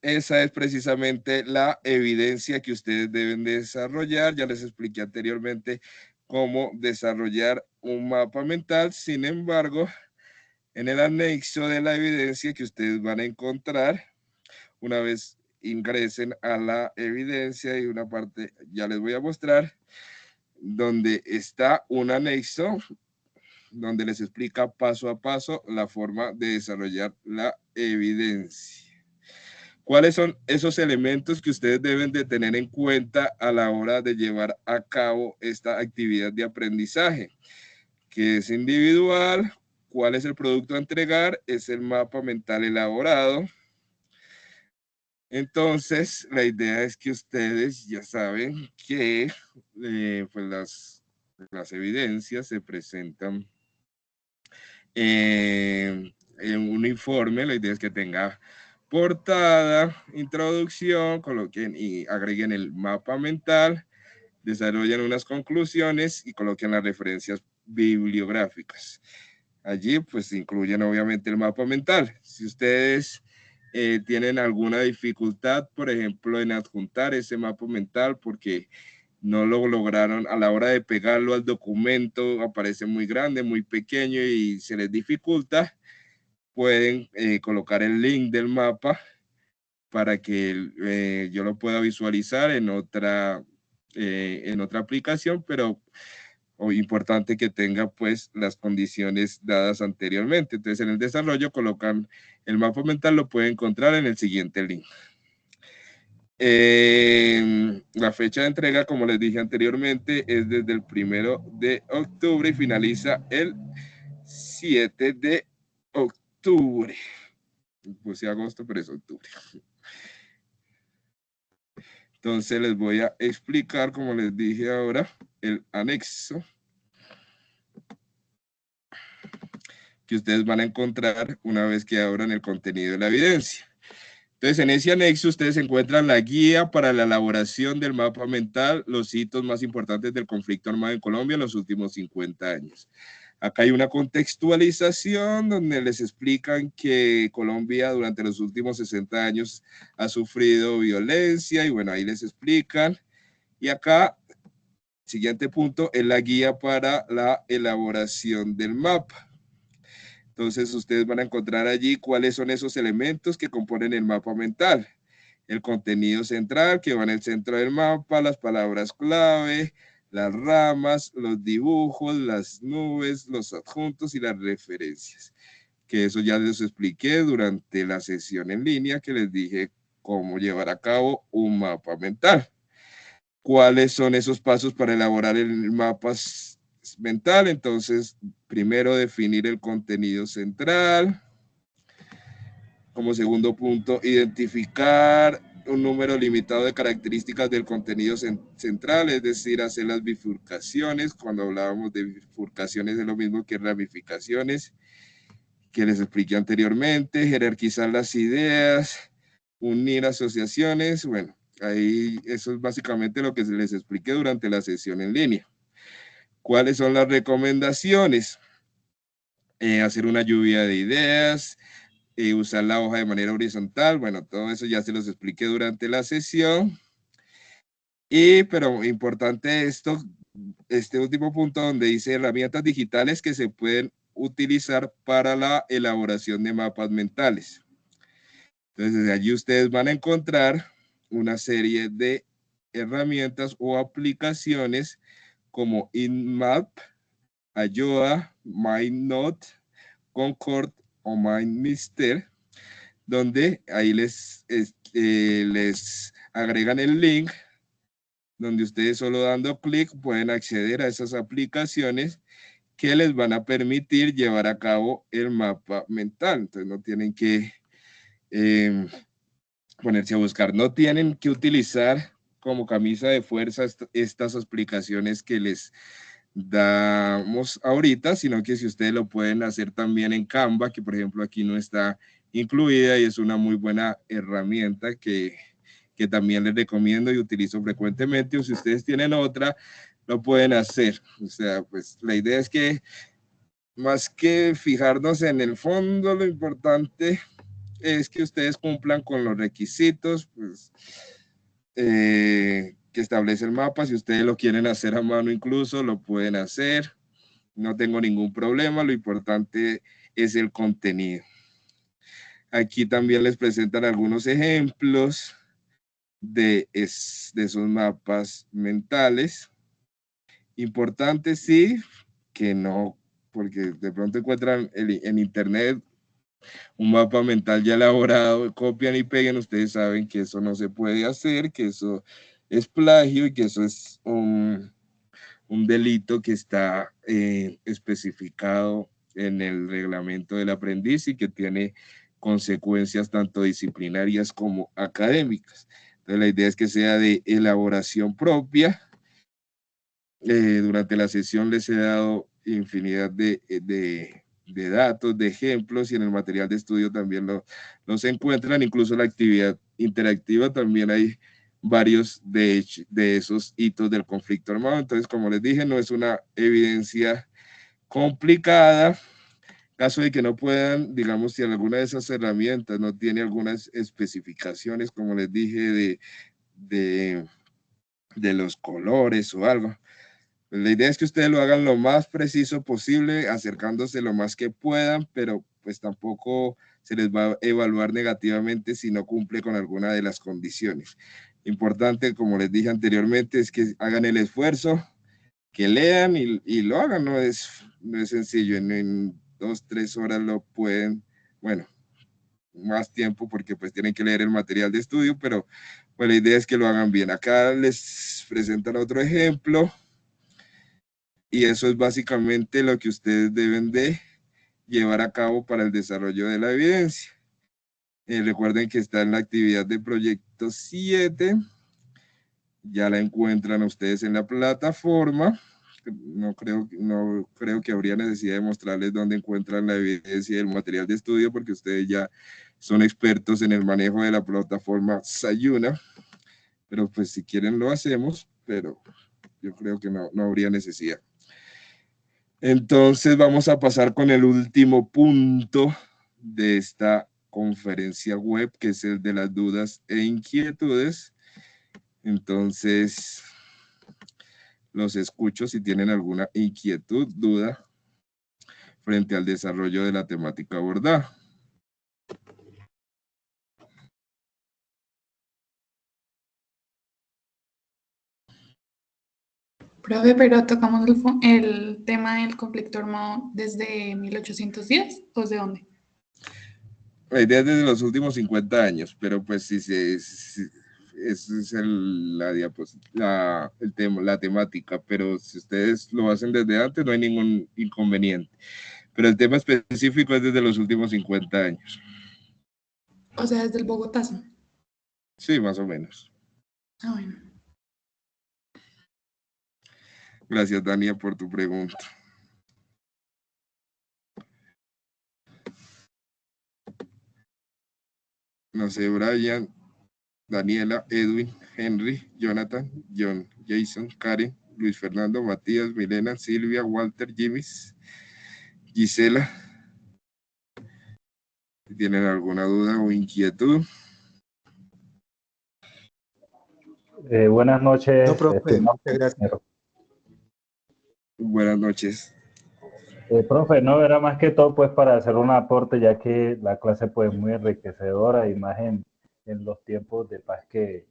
Esa es precisamente la evidencia que ustedes deben desarrollar. Ya les expliqué anteriormente cómo desarrollar un mapa mental. Sin embargo, en el anexo de la evidencia que ustedes van a encontrar, una vez ingresen a la evidencia, y una parte ya les voy a mostrar, donde está un anexo donde les explica paso a paso la forma de desarrollar la evidencia. ¿Cuáles son esos elementos que ustedes deben de tener en cuenta a la hora de llevar a cabo esta actividad de aprendizaje? Que es individual. ¿Cuál es el producto a entregar? Es el mapa mental elaborado. Entonces, la idea es que ustedes ya saben que pues las evidencias se presentan en un informe. La idea es que tenga portada, introducción, coloquen y agreguen el mapa mental, desarrollen unas conclusiones y coloquen las referencias bibliográficas. Allí pues incluyen obviamente el mapa mental. Si ustedes tienen alguna dificultad, por ejemplo, en adjuntar ese mapa mental porque no lo lograron a la hora de pegarlo al documento, aparece muy grande, muy pequeño y se les dificulta, pueden colocar el link del mapa para que yo lo pueda visualizar en otra aplicación, pero importante que tenga pues las condiciones dadas anteriormente. Entonces en el desarrollo colocan el mapa mental, lo pueden encontrar en el siguiente link. La fecha de entrega, como les dije anteriormente, es desde el 1 de octubre y finaliza el 7 de octubre. Puse agosto, pero es octubre. Entonces les voy a explicar, como les dije ahora, el anexo que ustedes van a encontrar una vez que abran el contenido de la evidencia. Entonces, en ese anexo ustedes encuentran la guía para la elaboración del mapa mental, los hitos más importantes del conflicto armado en Colombia en los últimos 50 años. Acá hay una contextualización donde les explican que Colombia durante los últimos 60 años ha sufrido violencia y bueno, ahí les explican. Y acá, siguiente punto, es la guía para la elaboración del mapa. Entonces ustedes van a encontrar allí cuáles son esos elementos que componen el mapa mental. El contenido central que va en el centro del mapa, las palabras clave, las ramas, los dibujos, las nubes, los adjuntos y las referencias. Que eso ya les expliqué durante la sesión en línea que les dije cómo llevar a cabo un mapa mental. ¿Cuáles son esos pasos para elaborar el mapa mental? Entonces, primero definir el contenido central. Como segundo punto, identificar un número limitado de características del contenido central, es decir, hacer las bifurcaciones. Cuando hablábamos de bifurcaciones es lo mismo que ramificaciones, que les expliqué anteriormente. Jerarquizar las ideas, unir asociaciones. Bueno, ahí eso es básicamente lo que les expliqué durante la sesión en línea. ¿Cuáles son las recomendaciones? Hacer una lluvia de ideas, usar la hoja de manera horizontal. Bueno, todo eso ya se los expliqué durante la sesión. Pero importante esto, este último punto donde dice herramientas digitales que se pueden utilizar para la elaboración de mapas mentales. Entonces, allí ustedes van a encontrar una serie de herramientas o aplicaciones como InMap, Ayoa, MindNote, Concord o MindMister, donde ahí les agregan el link, donde ustedes solo dando clic pueden acceder a esas aplicaciones que les van a permitir llevar a cabo el mapa mental. Entonces no tienen que ponerse a buscar, no tienen que utilizar como camisa de fuerza estas aplicaciones que les damos ahorita, sino que si ustedes lo pueden hacer también en Canva, que por ejemplo aquí no está incluida y es una muy buena herramienta que también les recomiendo y utilizo frecuentemente, o si ustedes tienen otra, lo pueden hacer. O sea, pues la idea es que más que fijarnos en el fondo, lo importante es que ustedes cumplan con los requisitos, pues, que establece el mapa. Si ustedes lo quieren hacer a mano incluso, lo pueden hacer. No tengo ningún problema, lo importante es el contenido. Aquí también les presentan algunos ejemplos de esos mapas mentales. Importante, sí, que no, porque de pronto encuentran en internet un mapa mental ya elaborado, copian y peguen, ustedes saben que eso no se puede hacer, que eso es plagio y que eso es un delito que está especificado en el reglamento del aprendiz y que tiene consecuencias tanto disciplinarias como académicas. Entonces la idea es que sea de elaboración propia. Durante la sesión les he dado infinidad de datos, de ejemplos, y en el material de estudio también los encuentran. Incluso la actividad interactiva también hay varios de esos hitos del conflicto armado. Entonces, como les dije, no es una evidencia complicada. Caso de que no puedan, digamos, si alguna de esas herramientas no tiene algunas especificaciones, como les dije, de los colores o algo. La idea es que ustedes lo hagan lo más preciso posible, acercándose lo más que puedan, pero pues tampoco se les va a evaluar negativamente si no cumple con alguna de las condiciones. Importante, como les dije anteriormente, es que hagan el esfuerzo, que lean y lo hagan. No es sencillo, en 2, 3 horas lo pueden, bueno, más tiempo porque pues tienen que leer el material de estudio, pero pues la idea es que lo hagan bien. Acá les presentan otro ejemplo. Y eso es básicamente lo que ustedes deben de llevar a cabo para el desarrollo de la evidencia. Recuerden que está en la actividad de proyecto 7. Ya la encuentran ustedes en la plataforma. No creo que habría necesidad de mostrarles dónde encuentran la evidencia del material de estudio, porque ustedes ya son expertos en el manejo de la plataforma Sayuna. Pero pues si quieren lo hacemos, pero yo creo que no habría necesidad. Entonces vamos a pasar con el último punto de esta conferencia web, que es el de las dudas e inquietudes. Entonces, los escucho si tienen alguna inquietud, duda, frente al desarrollo de la temática abordada. Profe, pero tocamos el tema del conflicto armado desde 1810, ¿o de dónde? La idea es desde los últimos 50 años, pero pues sí, esa es la temática, pero si ustedes lo hacen desde antes no hay ningún inconveniente. Pero el tema específico es desde los últimos 50 años. O sea, desde el Bogotazo. Sí, más o menos. Ah, bueno. Gracias, Dania, por tu pregunta. no sé, Brian, Daniela, Edwin, Henry, Jonathan, John, Jason, Karen, Luis Fernando, Matías, Milena, Silvia, Walter, Jimis, Gisela. Si tienen alguna duda o inquietud. Buenas noches, No, profe, estimado muchas gracias. compañero. Buenas noches. Profe, no, era más que todo pues para hacer un aporte, ya que la clase pues muy enriquecedora y más en los tiempos de paz que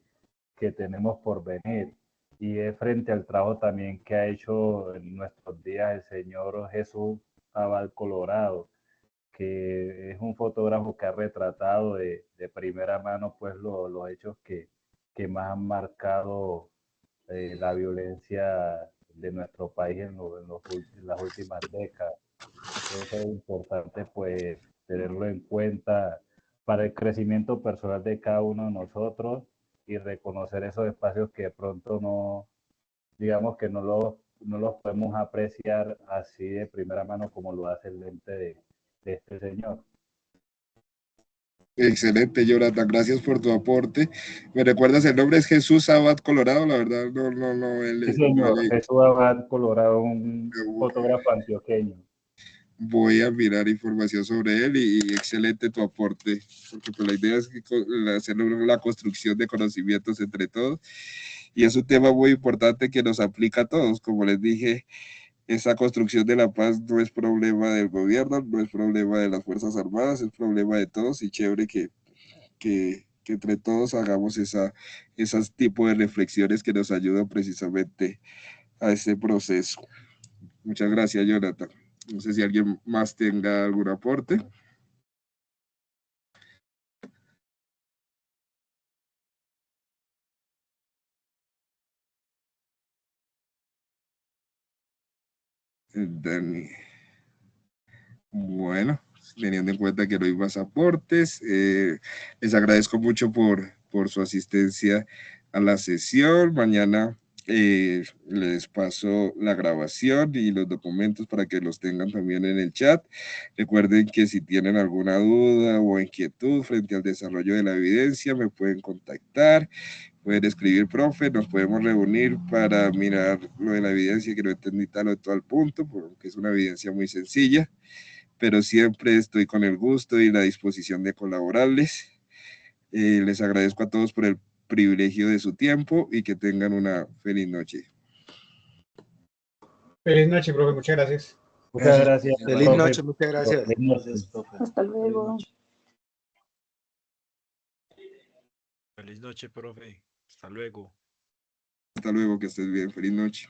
tenemos por venir. Y es frente al trabajo también que ha hecho en nuestros días el señor Jesús Abad Colorado, que es un fotógrafo que ha retratado de primera mano pues los hechos que más han marcado la violencia de nuestro país en las últimas décadas. Entonces es importante pues tenerlo en cuenta para el crecimiento personal de cada uno de nosotros y reconocer esos espacios que de pronto no, digamos que no los podemos apreciar así de primera mano como lo hace el lente de este señor. Excelente, Jonathan, gracias por tu aporte. ¿Me recuerdas el nombre? Es Jesús Abad Colorado, la verdad, no, Sí, señor, Jesús Abad Colorado, un no, fotógrafo antioqueño. voy a mirar información sobre él y excelente tu aporte, porque pues, la idea es que hacer la construcción de conocimientos entre todos y es un tema muy importante que nos aplica a todos. Como les dije, esa construcción de la paz no es problema del gobierno, no es problema de las Fuerzas Armadas, es problema de todos y chévere que entre todos hagamos esas tipos de reflexiones que nos ayudan precisamente a ese proceso. Muchas gracias, Jonathan. No sé si alguien más tenga algún aporte. Dani. Bueno, teniendo en cuenta que no hay más aportes, les agradezco mucho por su asistencia a la sesión. Mañana les paso la grabación y los documentos para que los tengan también en el chat. Recuerden que si tienen alguna duda o inquietud frente al desarrollo de la evidencia, me pueden contactar. Pueden escribir, profe, nos podemos reunir para mirar lo de la evidencia, que no entendí tal punto, porque es una evidencia muy sencilla, pero siempre estoy con el gusto y la disposición de colaborarles. Les agradezco a todos por el privilegio de su tiempo y que tengan una feliz noche. Feliz noche, profe, muchas gracias. Muchas gracias. Feliz profe. noche, muchas gracias. Feliz noche. Gracias, profe. Hasta luego. Feliz noche, profe. Hasta luego. Hasta luego, que estés bien. Feliz noche.